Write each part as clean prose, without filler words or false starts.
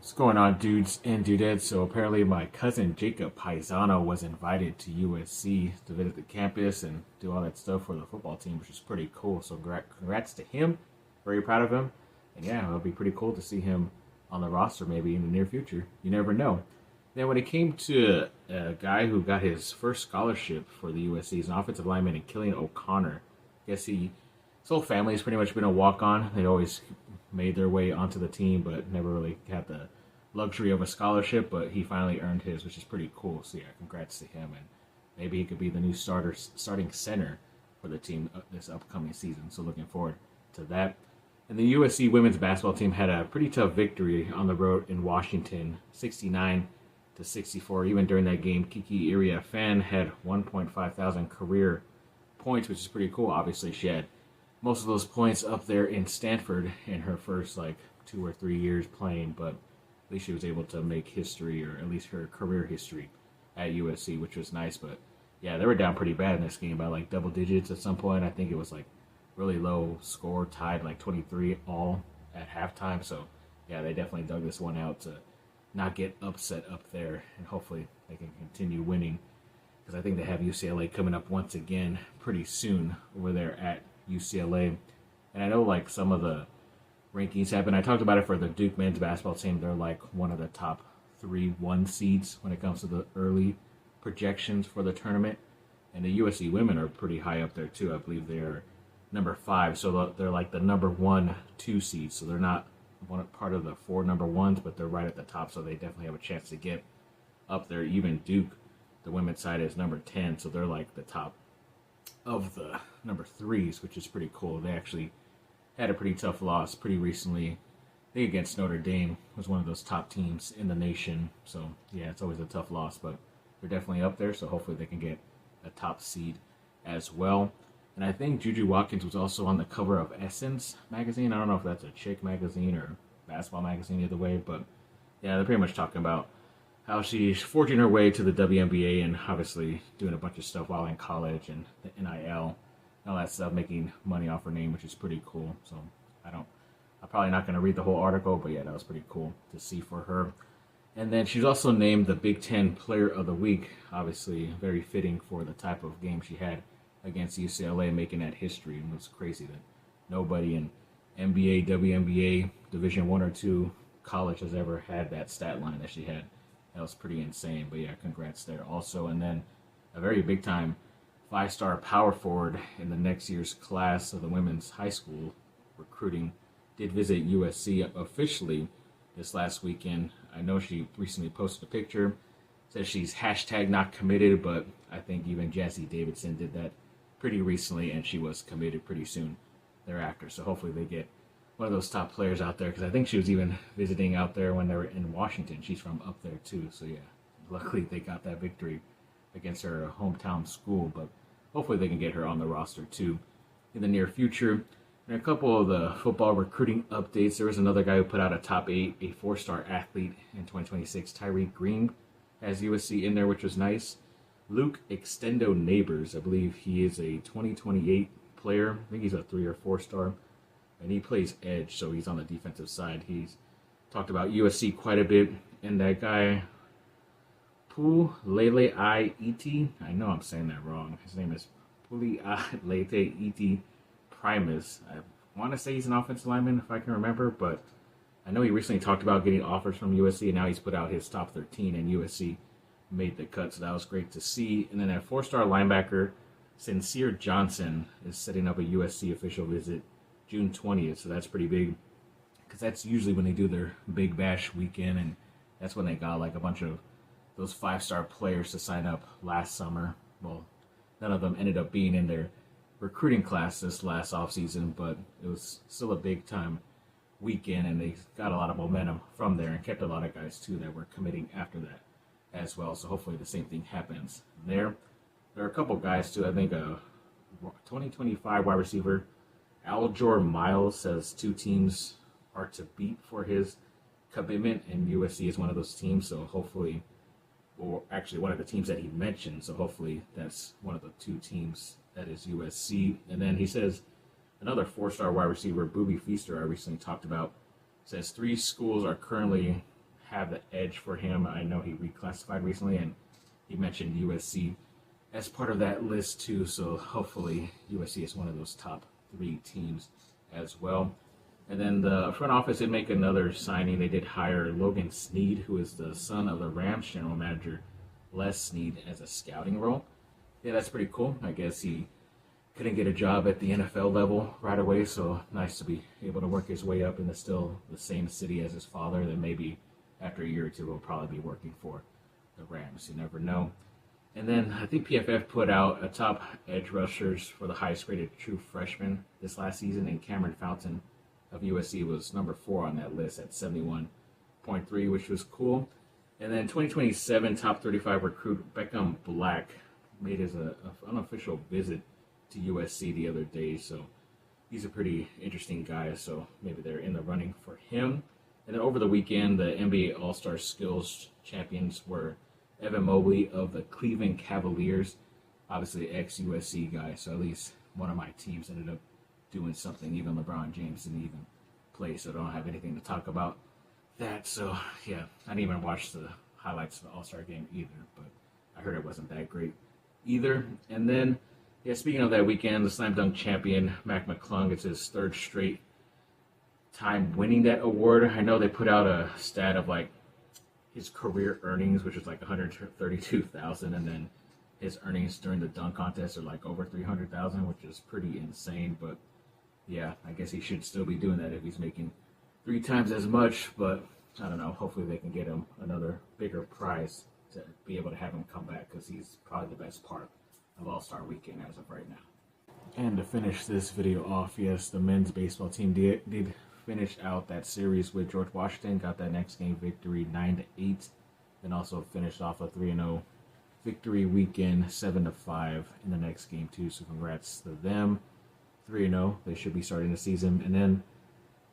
What's going on, dudes and dudettes? So apparently my cousin Jacob Paisano was invited to USC to visit the campus and do all that stuff for the football team, which is pretty cool. So congrats to him. Very proud of him. And yeah, it'll be pretty cool to see him on the roster maybe in the near future. You never know. Then when it came to a guy who got his first scholarship for the USC, he's an offensive lineman, and Killian O'Connor. I guess his whole family has pretty much been a walk-on. They always made their way onto the team, but never really had the luxury of a scholarship. But he finally earned his, which is pretty cool. So yeah, congrats to him, and maybe he could be the new starting center for the team this upcoming season. So looking forward to that. And the USC women's basketball team had a pretty tough victory on the road in Washington, 69-64. Even during that game, Kiki Iriafen had 1.5 thousand career points, which is pretty cool. Obviously, she had most of those points up there in Stanford in her first 2 or 3 years playing, but at least she was able to make history, or at least her career history at USC, which was nice. But yeah, they were down pretty bad in this game by double digits at some point. I think it was really low score, tied 23 all at halftime. So yeah, they definitely dug this one out to not get upset up there, and hopefully they can continue winning, because I think they have UCLA coming up once again pretty soon over there at UCLA. And I know some of the rankings happen. I talked about it for the Duke men's basketball team. They're one of the top 3-1 seeds when it comes to the early projections for the tournament. And the USC women are pretty high up there too. I believe they're number 5. So they're the number 1-2 seeds. So they're not part of the 4 number ones, but they're right at the top. So they definitely have a chance to get up there. Even Duke, the women's side, is number 10. So they're the top of the number 3s, which is pretty cool. They actually had a pretty tough loss pretty recently. I think against Notre Dame, was one of those top teams in the nation. So yeah, it's always a tough loss, but they're definitely up there. So hopefully they can get a top seed as well. And I think Juju Watkins was also on the cover of Essence magazine. I don't know if that's a chick magazine or basketball magazine, either way, but yeah, they're pretty much talking about how she's forging her way to the WNBA and obviously doing a bunch of stuff while in college, and the NIL and all that stuff, making money off her name, which is pretty cool. So I'm probably not going to read the whole article, but yeah, that was pretty cool to see for her. And then she's also named the Big Ten Player of the Week, obviously very fitting for the type of game she had against UCLA, making that history. And it's crazy that nobody in NBA, WNBA, Division 1 or 2 college has ever had that stat line that she had. That was pretty insane. But yeah, congrats there also. And then a very big time 5-star power forward in the next year's class of the women's high school recruiting did visit USC officially this last weekend. I know she recently posted a picture, says she's hashtag not committed, but I think even Jazzy Davidson did that pretty recently, and she was committed pretty soon thereafter. So hopefully they get one of those top players out there, because I think she was even visiting out there when they were in Washington. She's from up there too, so yeah, luckily they got that victory against her hometown school, but hopefully they can get her on the roster too in the near future. And a couple of the football recruiting updates. There was another guy who put out a top 8, a 4-star athlete in 2026. Tyreek Green has USC in there, which was nice. Luke Extendo Neighbors, I believe he is a 2028 player. I think he's a 3 or 4-star. And he plays edge, so he's on the defensive side. He's talked about USC quite a bit. And that guy, Pulele Iti, I know I'm saying that wrong. His name is Pulele Iti Primus. I want to say he's an offensive lineman, if I can remember, but I know he recently talked about getting offers from USC, and now he's put out his top 13, and USC made the cut, so that was great to see. And then a 4-star linebacker, Sincere Johnson, is setting up a USC official visit June 20th, so that's pretty big, because that's usually when they do their Big Bash weekend, and that's when they got a bunch of those 5-star players to sign up last summer. Well, none of them ended up being in their recruiting class this last offseason, but it was still a big time weekend, and they got a lot of momentum from there and kept a lot of guys too that were committing after that as well. So hopefully the same thing happens there. There are a couple guys too. I think a 2025 wide receiver, Aljor Miles, says 2 teams are to beat for his commitment, and USC is one of those teams. So hopefully, or actually one of the teams that he mentioned. So hopefully that's one of the 2 teams that is USC. And then he says another 4-star wide receiver, Booby Feaster, I recently talked about, says 3 schools are currently have the edge for him. I know he reclassified recently, and he mentioned USC as part of that list too. So hopefully USC is one of those top 3 teams as well. And then the front office did make another signing. They did hire Logan Snead, who is the son of the Rams general manager Les Snead, as a scouting role. Yeah, that's pretty cool. I guess he couldn't get a job at the NFL level right away, so nice to be able to work his way up into still the same city as his father. Then maybe after a year or two, he'll probably be working for the Rams. You never know. And then I think PFF put out a top edge rushers for the highest graded true freshman this last season, and Cameron Fountain of USC was number 4 on that list at 71.3, which was cool. And then 2027 top 35 recruit Beckham Black made his unofficial visit to USC the other day, so he's a pretty interesting guy, so maybe they're in the running for him. And then over the weekend, the NBA All-Star Skills champions were Evan Mobley of the Cleveland Cavaliers, obviously ex-USC guy, so at least one of my teams ended up doing something. Even LeBron James didn't even play, so I don't have anything to talk about that. So yeah, I didn't even watch the highlights of the All-Star game either, but I heard it wasn't that great either. And then, yeah, speaking of that weekend, the slam dunk champion Mac McClung, it's his 3rd straight time winning that award. I know they put out a stat of like his career earnings, which is like $132,000, and then his earnings during the dunk contest are like over $300,000, which is pretty insane. But yeah, I guess he should still be doing that if he's making 3 times as much. But I don't know. Hopefully they can get him another bigger prize to be able to have him come back, because he's probably the best part of All-Star Weekend as of right now. And to finish this video off, yes, the men's baseball team did finish out that series with George Washington, got that next game victory 9-8, then also finished off a 3-0 victory weekend 7-5 in the next game too. So congrats to them. 3-0. They should be starting the season. And then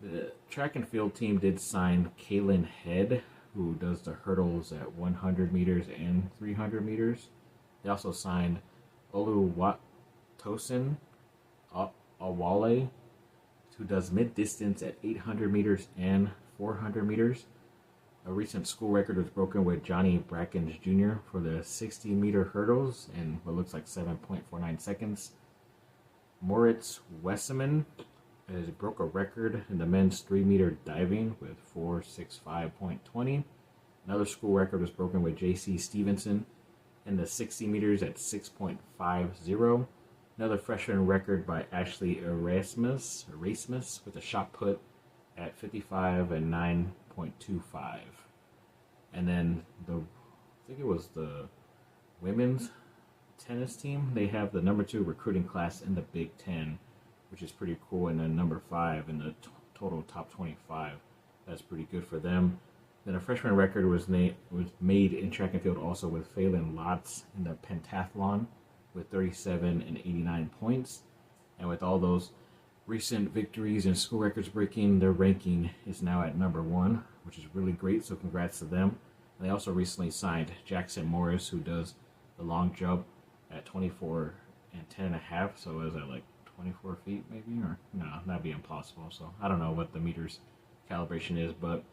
the track and field team did sign Kaylin Head, who does the hurdles at 100 meters and 300 meters. They also signed Oluwatosin Awale, who does mid-distance at 800 meters and 400 meters. A recent school record was broken with Johnny Brackens Jr. for the 60-meter hurdles in what looks like 7.49 seconds. Moritz Wesseman has broke a record in the men's 3-meter diving with 4:65.20. Another school record was broken with J.C. Stevenson in the 60 meters at 6.50. Another freshman record by Ashley Erasmus with a shot put at 55 and 9.25. And then I think it was the women's tennis team. They have the number 2 recruiting class in the Big Ten, which is pretty cool, and then number 5 in the total top 25. That's pretty good for them. Then a freshman record was made in track and field also with Phelan Lotz in the pentathlon with 37 and 89 points. And with all those recent victories and school records breaking, their ranking is now at number 1, which is really great, so congrats to them. And they also recently signed Jackson Morris, who does the long jump at 24 and 10.5, so is that like 24 feet maybe? Or no, that'd be impossible. So I don't know what the meters calibration is, but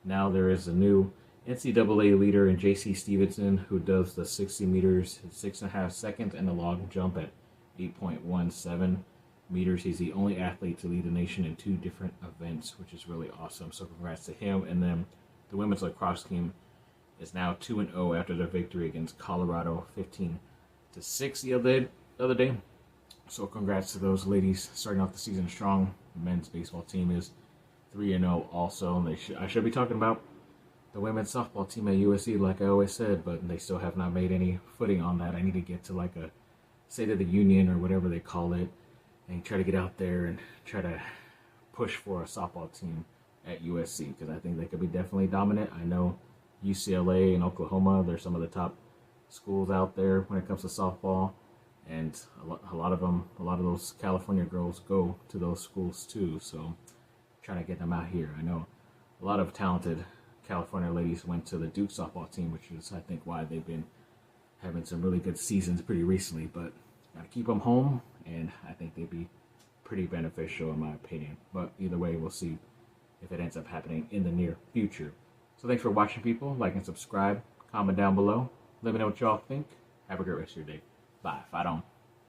now there is a new NCAA leader in J.C. Stevenson, who does the 60 meters in 6.5 seconds and the long jump at 8.17 meters. He's the only athlete to lead the nation in 2 different events, which is really awesome. So congrats to him. And then the women's lacrosse team is now 2-0 after their victory against Colorado 15-6 the other day. So congrats to those ladies starting off the season strong. The men's baseball team is 3-0 also. And I should be talking about the women's softball team at USC, like I always said, but they still have not made any footing on that. I need to get to like a State of the Union or whatever they call it, and try to get out there and try to push for a softball team at USC, because I think they could be definitely dominant. I know UCLA and Oklahoma, they're some of the top schools out there when it comes to softball, and a lot of those California girls go to those schools too, so trying to get them out here. I know a lot of talented California ladies went to the Duke softball team, which is, I think, why they've been having some really good seasons pretty recently, but gotta keep them home, and I think they'd be pretty beneficial in my opinion. But either way, we'll see if it ends up happening in the near future. So thanks for watching, people. Like and subscribe. Comment down below. Let me know what y'all think. Have a great rest of your day. Bye. Fight on.